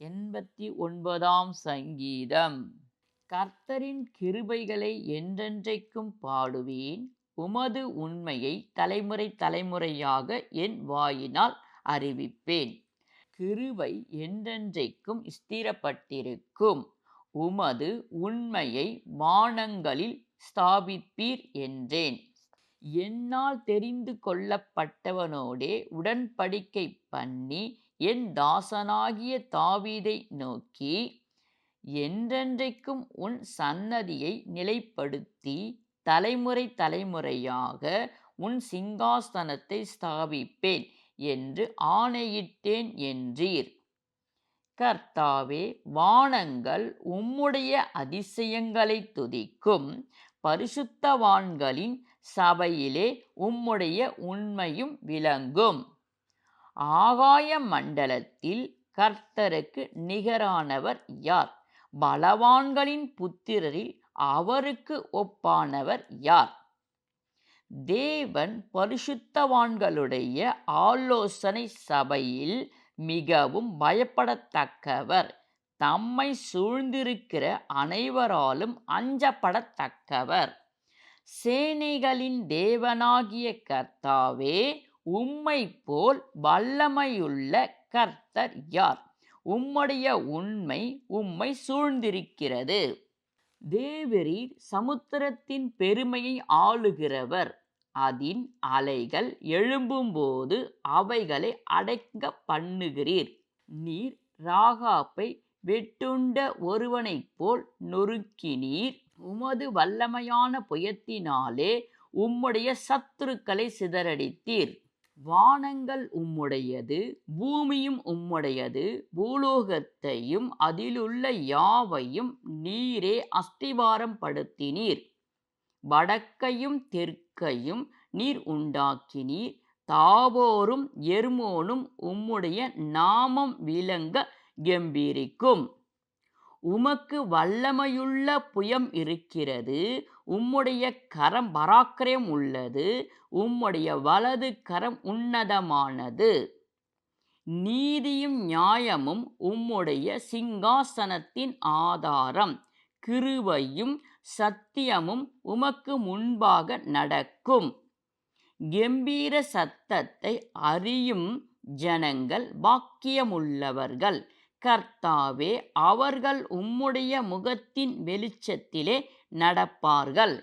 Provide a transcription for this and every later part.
89ஆம் சங்கீதம். கர்த்தரின் கிருபைகளை என்றென்றைக்கும் பாடுவேன். உமது உண்மையை தலைமுறை தலைமுறையாக என் வாயினால் அறிவிப்பேன். கிருபை என்றென்றைக்கும் ஸ்திரப்பட்டிருக்கும். உமது உண்மையை வானங்களில் ஸ்தாபிப்பீர் என்றேன். என்னால் தெரிந்து கொள்ளப்பட்டவனோடே உடன்படிக்கை பண்ணி என் தாசனாகிய தாவீதை நோக்கி, என்றென்றைக்கும் உன் சன்னதியை நிலைப்படுத்தி தலைமுறை தலைமுறையாக உன் சிங்காசனத்தை ஸ்தாபிப்பேன் என்று ஆணையிட்டேன் என்றீர். கர்த்தாவே, வானங்கள் உம்முடைய அதிசயங்களை துதிக்கும். பரிசுத்தவான்களின் சபையிலே உம்முடைய உண்மையும் விளங்கும். ஆகாய மண்டலத்தில் கர்த்தருக்கு நிகரானவர் யார்? பலவான்களின் புத்திரரில் அவருக்கு ஒப்பானவர் யார்? தேவன் பரிசுத்தவான்களுடைய ஆலோசனை சபையில் மிகவும் பயப்படத்தக்கவர். தம்மை சூழ்ந்திருக்கிற அனைவராலும் அஞ்சப்படத்தக்கவர். சேனைகளின் தேவனாகிய கர்த்தாவே, உம்மை போல் வல்லமையுள்ள கர்த்தர் யார்? உம்முடைய உண்மை உம்மை சூழ்ந்திருக்கிறது. தேவரீர் சமுத்திரத்தின் பெருமையை ஆளுகிறவர். அதின் அலைகள் எழும்பும்போது அவைகளை அடங்க பண்ணுகிறீர். நீர் ராகாப்பை வெட்டுண்ட ஒருவனைப் போல் நொறுக்கினீர். உமது வல்லமையான புயத்தினாலே உம்முடைய சத்துருக்களை சிதறடித்தீர். வானங்கள் உம்முடையது, பூமியும் உம்முடையது. பூலோகத்தையும் அதிலுள்ள யாவையும் நீரே அஸ்திபாரம் படுத்தினீர். வடக்கையும் தெற்கையும் நீர் உண்டாக்கினீர். தாபோரும் எர்மோனும் உம்முடைய நாமம் விளங்க கெம்பீரிக்கும். உமக்கு வல்லமையுள்ள புயம் இருக்கிறது. உம்முடைய கரம் பராக்கிரயம் உள்ளது. உம்முடைய வலது கரம் உன்னதமானது. நீதியும் நியாயமும் உம்முடைய சிங்காசனத்தின் ஆதாரம். கிருபையும் சத்தியமும் உமக்கு முன்பாக நடக்கும். கெம்பீர சத்தத்தை அறியும் ஜனங்கள் பாக்கியமுள்ளவர்கள். கர்த்தாவே, அவர்கள் உம்முடைய முகத்தின் வெளிச்சத்திலே நடப்பார்கள்.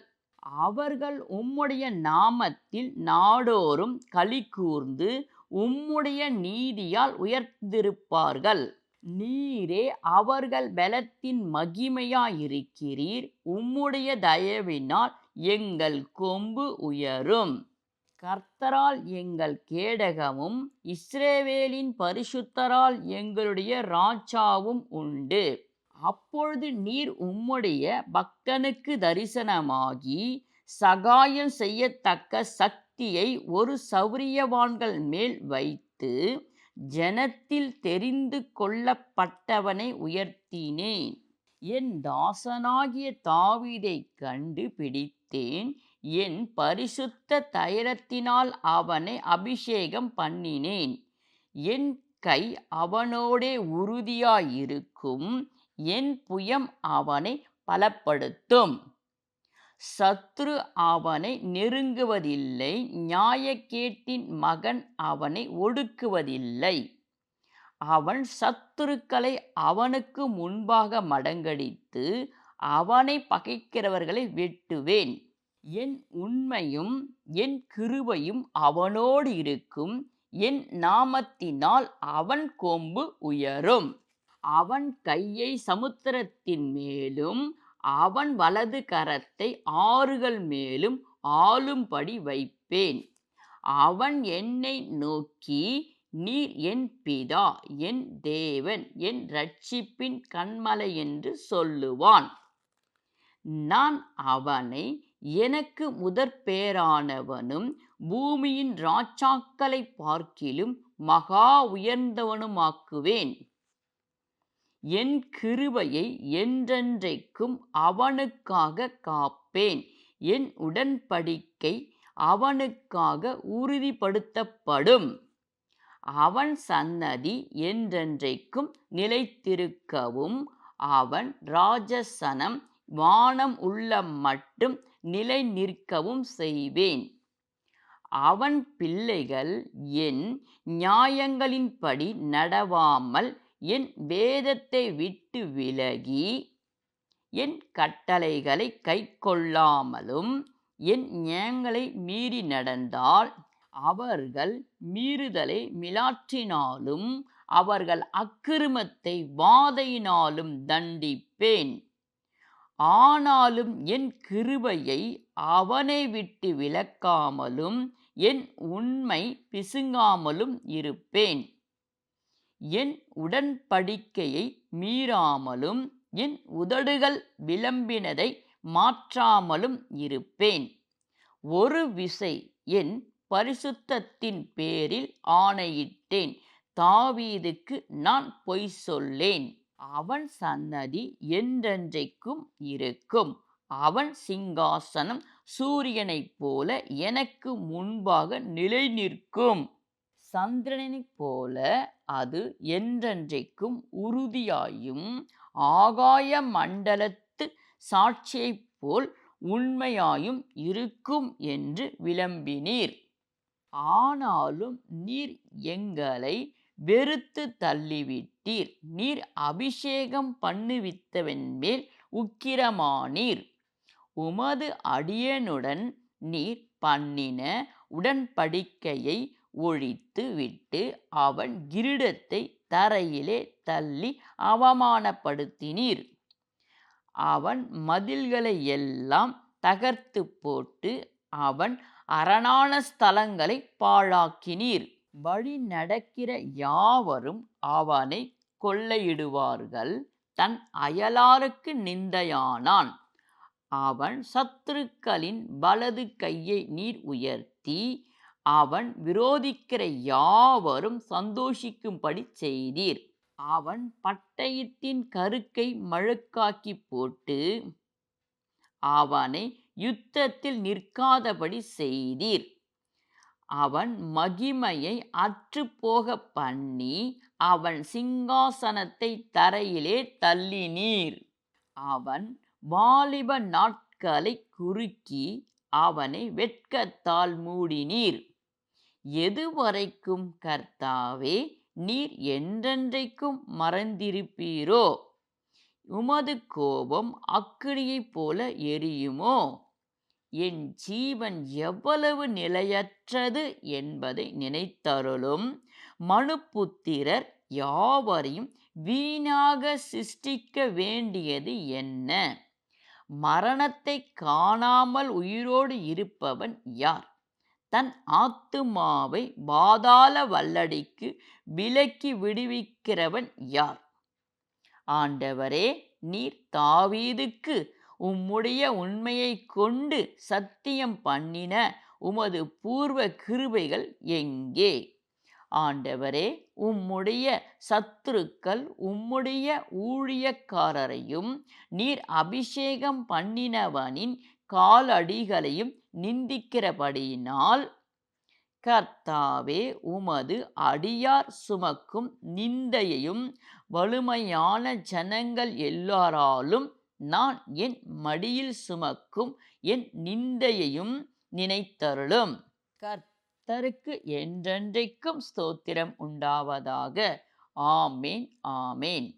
அவர்கள் உம்முடைய நாமத்தில் நாடோறும் களிகூர்ந்து உம்முடைய நீதியால் உயர்ந்திருப்பார்கள். நீரே அவர்கள் பலத்தின் மகிமையாயிருக்கிறீர். உம்முடைய தயவினால் எங்கள் கொம்பு உயரும். கர்த்தரால் எங்கள் கேடகமும் இஸ்ரவேலின் பரிசுத்தரால் எங்களுடைய ராஜாவும் உண்டு. அப்பொழுது நீர் உம்முடைய பக்தனுக்கு தரிசனமாகி சகாயம் செய்யத்தக்க சக்தியை ஒரு சௌரியவான்கள் மேல் வைத்து ஜனத்தில் தெரிந்து கொள்ளப்பட்டவனை உயர்த்தினேன். என் தாசனாகிய தாவீதை கண்டு பிடித்தேன். என் பரிசுத்த தைலத்தினால் அவனை அபிஷேகம் பண்ணினேன். என் கை அவனோடே உறுதியாயிருக்கும். என் புயம் அவனை பலப்படுத்தும். சத்ரு அவனை நெருங்குவதில்லை. நியாயக்கேட்டின் மகன் அவனை ஒடுக்குவதில்லை. அவன் சத்துருக்களை அவனுக்கு முன்பாக மடங்கடித்து அவனை பகைக்கிறவர்களை வெட்டுவேன். என் உண்மையும் என் கிருபையும் அவனோடு இருக்கும். என் நாமத்தினால் அவன் கொம்பு உயரும். அவன் கையை சமுத்திரத்தின் மேலும் அவன் வலது கரத்தை ஆறுகள் மேலும் ஆளும்படி வைப்பேன். அவன் என்னை நோக்கி, நீர் என் பிதா, என் தேவன், என் இரட்சிப்பின் கன்மலை என்று சொல்லுவான். நான் அவனை எனக்கு முதற்பேரானவனும் பூமியின் ராஜாக்களை பார்க்கிலும் மகா உயர்ந்தவனுமாக்குவேன். என் கிருபையை என்றென்றைக்கும் அவனுக்காக காப்பேன். என் உடன்படிக்கை அவனுக்காக உறுதிப்படுத்தப்படும். அவன் சன்னதி என்றென்றைக்கும் நிலைத்திருக்கவும் அவன் ராஜசனம் வானம் உள்ள மட்டும் நிலை நிற்கவும் செய்வேன். அவன் பிள்ளைகள் என் நியாயங்களின்படி நடவாமல் என் வேதத்தை விட்டு விலகி என் கட்டளைகளை கைக்கொள்ளாமலும் என் நியாயங்களை மீறி நடந்தால் அவர்கள் மீறுதலை மிலாற்றினாலும் அவர்கள் அக்கிரமத்தை வாதையினாலும் தண்டிப்பேன். ஆனாலும் என் கிருபையை அவனை விட்டு விலக்காமலும் என் உண்மை பிசுங்காமலும் இருப்பேன். என் உடன்படிக்கையை மீறாமலும் என் உதடுகள் விளம்பினதை மாற்றாமலும் இருப்பேன். ஒரு விசை என் பரிசுத்தத்தின் பேரில் ஆணையிட்டேன், தாவீதுக்கு நான் பொய் சொல்லேன். அவன் சன்னதி என்றென்றைக்கும் இருக்கும். அவன் சிங்காசனம் சூரியனைப் போல எனக்கு முன்பாக நிலை நிற்கும். சந்திரனைப் போல அது என்றென்றைக்கும் உறுதியாயும் ஆகாய மண்டலத்து சாட்சியைப் போல் உண்மையாயும் இருக்கும் என்று விளம்பினீர். ஆனாலும் நீர் எங்களை வெறுத்து தள்ளிவிட்டீர். நீர் அபிஷேகம் பண்ணுவித்தவன் மேல் உக்கிரமானீர். உமது அடியேனுடன் நீர் பண்ணின உடன்படிக்கையை ஒழித்து விட்டு அவன் கிரீடத்தை தரையிலே தள்ளி அவமானப்படுத்தினீர். அவன் மதில்களை எல்லாம் தகர்த்து போட்டு அவன் அரணான ஸ்தலங்களை பாழாக்கினீர். வழி நடக்கிற யாவரும் அவனை கொள்ளையிடுவார்கள். தன் அயலாருக்கு நிந்தையானான். அவன் சத்துருக்களின் வலது கையை நீர் உயர்த்தி அவன் விரோதிக்கிற யாவரும் சந்தோஷிக்கும்படி செய்தீர். அவன் பட்டயத்தின் கருக்கை மழுக்காக்கி போட்டு அவனை யுத்தத்தில் நிற்காதபடி செய்தீர். அவன் மகிமையை அற்றுப்போக பண்ணி அவன் சிங்காசனத்தை தரையிலே தள்ளினீர். அவன் வாலிப நாட்களை குறுக்கி அவனை வெட்கத்தால் மூடினீர். எதுவரைக்கும் கர்த்தாவே நீர் என்றென்றைக்கும் மறந்திருப்பீரோ? உமது கோபம் அக்கினியைப் போல எரியுமோ? என் ஜீவன் எவ்வளவு நிலையற்றது என்பதை நினைத்தருளும். மனுபுத்திரர் யாவரையும் வீணாக சிருஷ்டிக்க வேண்டியது என்ன? மரணத்தை காணாமல் உயிரோடு இருப்பவன் யார்? தன் ஆத்துமாவை பாதாள வல்லடிக்கு விலக்கி விடுவிக்கிறவன் யார்? ஆண்டவரே, நீர் தாவீதுக்கு உம்முடைய உண்மையை கொண்டு சத்தியம் பண்ணின உமது பூர்வ கிருபைகள் எங்கே? ஆண்டவரே, உம்முடைய சத்துருக்கள் உம்முடைய ஊழியக்காரரையும் நீர் அபிஷேகம் பண்ணினவனின் காலடிகளையும் நிந்திக்கிறபடியினால் கர்த்தாவே, உமது அடியார் சுமக்கும் நிந்தையையும் வலுமையான ஜனங்கள் எல்லாராலும் நான் என் மடியில் சுமக்கும் என் நிந்தையையும் நினைத்தருளும். கர்த்தருக்கு என்றென்றைக்கும் ஸ்தோத்திரம் உண்டாவதாக. ஆமேன், ஆமேன்.